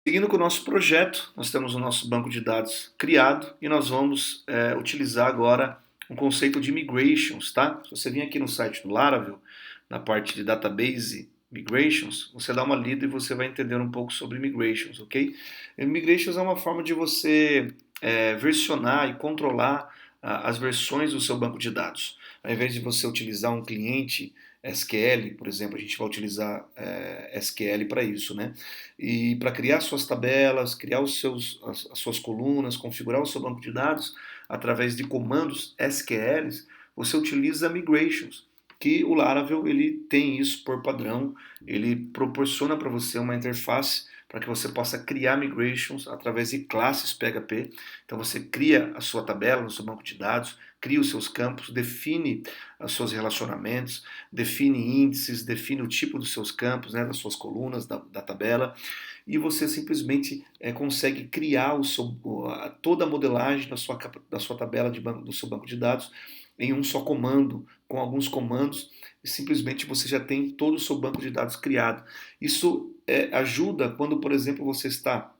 Seguindo com o nosso projeto, nós temos o nosso banco de dados criado e nós vamos utilizar agora um conceito de migrations, tá? Se você vir aqui no site do Laravel, na parte de Database Migrations, você dá uma lida e você vai entender um pouco sobre migrations, ok? E migrations é uma forma de você versionar e controlar as versões do seu banco de dados. Ao invés de você utilizar um cliente SQL, por exemplo, a gente vai utilizar SQL para isso, né? E para criar suas tabelas, criar as suas colunas, configurar o seu banco de dados através de comandos SQLs, você utiliza migrations, que o Laravel ele tem isso por padrão, ele proporciona para você uma interface para que você possa criar migrations através de classes PHP. Então você cria a sua tabela no seu banco de dados, cria os seus campos, define os seus relacionamentos, define índices, define o tipo dos seus campos, né, das suas colunas, da tabela, e você simplesmente consegue criar toda a modelagem da sua tabela do seu banco de dados em um só comando, com alguns comandos, e simplesmente você já tem todo o seu banco de dados criado. Isso ajuda quando, por exemplo, você está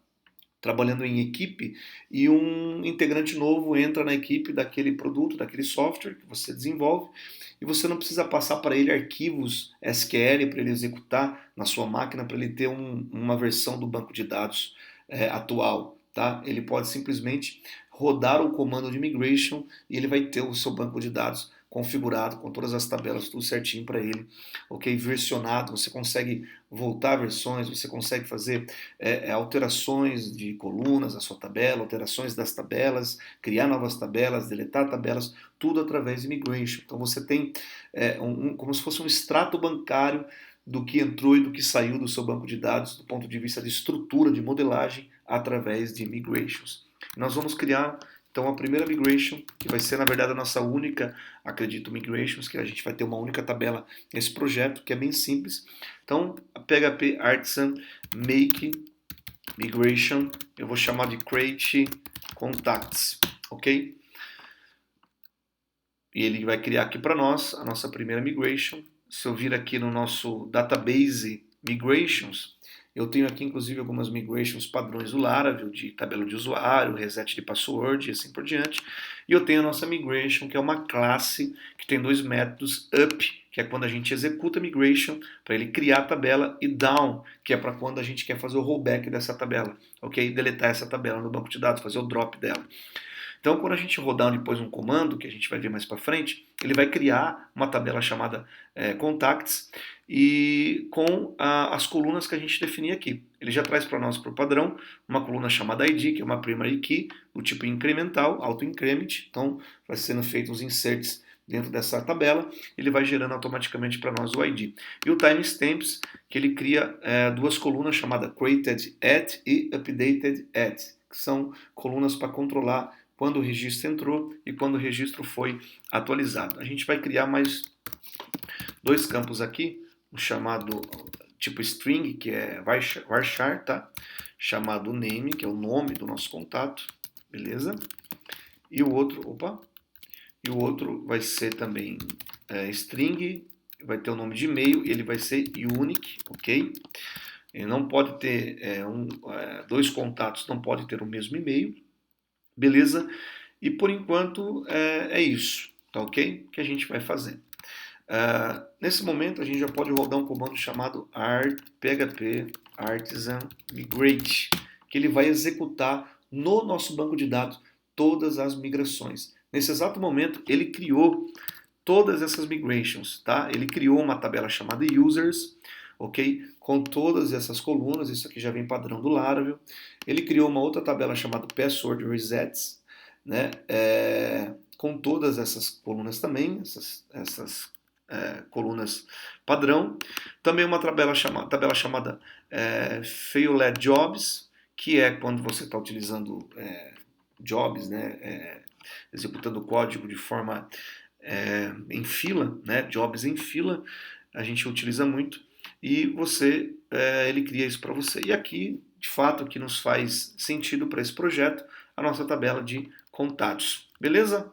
trabalhando em equipe e um integrante novo entra na equipe daquele produto, daquele software que você desenvolve, e você não precisa passar para ele arquivos SQL para ele executar na sua máquina, para ele ter uma versão do banco de dados atual. Tá? Ele pode simplesmente rodar o comando de migration e ele vai ter o seu banco de dados configurado com todas as tabelas, tudo certinho para ele, ok? Versionado, você consegue voltar versões, você consegue fazer alterações de colunas na sua tabela, alterações das tabelas, criar novas tabelas, deletar tabelas, tudo através de migration. Então você tem como se fosse um extrato bancário do que entrou e do que saiu do seu banco de dados, do ponto de vista de estrutura, de modelagem, através de migrations. Nós vamos criar então a primeira migration, que vai ser na verdade a nossa única, acredito, migrations, que a gente vai ter uma única tabela nesse projeto, que é bem simples. Então, a PHP Artisan Make Migration, eu vou chamar de Create Contacts, ok? E ele vai criar aqui para nós a nossa primeira migration. Se eu vir aqui no nosso Database Migrations, eu tenho aqui inclusive algumas migrations padrões do Laravel, de tabela de usuário, reset de password e assim por diante. E eu tenho a nossa migration, que é uma classe que tem dois métodos, up, que é quando a gente executa a migration, para ele criar a tabela, e down, que é para quando a gente quer fazer o rollback dessa tabela, ok? Deletar essa tabela no banco de dados, fazer o drop dela. Então, quando a gente rodar depois um comando, que a gente vai ver mais para frente, ele vai criar uma tabela chamada contacts e com as colunas que a gente definir aqui. Ele já traz para nós, por padrão, uma coluna chamada ID, que é uma primary key, do tipo incremental, auto-increment. Então, vai sendo feitos os inserts dentro dessa tabela, ele vai gerando automaticamente para nós o ID. E o timestamps, que ele cria duas colunas chamadas created at e updated at, que são colunas para controlar quando o registro entrou e quando o registro foi atualizado. A gente vai criar mais dois campos aqui, um chamado tipo string, que é varchar, tá? Chamado name, que é o nome do nosso contato, beleza? E o outro vai ser também string, vai ter o nome de e-mail, ele vai ser unique, ok? Ele não pode ter dois contatos, não pode ter o mesmo e-mail, beleza? E por enquanto é isso, tá ok? Que a gente vai fazer. Nesse momento a gente já pode rodar um comando chamado php artisan migrate, que ele vai executar no nosso banco de dados todas as migrações. Nesse exato momento ele criou todas essas migrations, tá? Ele criou uma tabela chamada users, ok? Com todas essas colunas, isso aqui já vem padrão do Laravel. Ele criou uma outra tabela chamada password resets, né? Com todas essas colunas também, essas colunas padrão. Também uma tabela chamada failed jobs, que é quando você está utilizando jobs, né? Executando o código de forma em fila, né? Jobs em fila, a gente utiliza muito, e ele cria isso para você. E aqui, de fato, que nos faz sentido para esse projeto, a nossa tabela de contatos, beleza?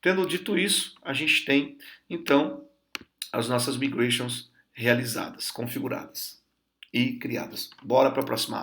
Tendo dito isso, a gente tem, então, as nossas migrations realizadas, configuradas e criadas. Bora para a próxima aula.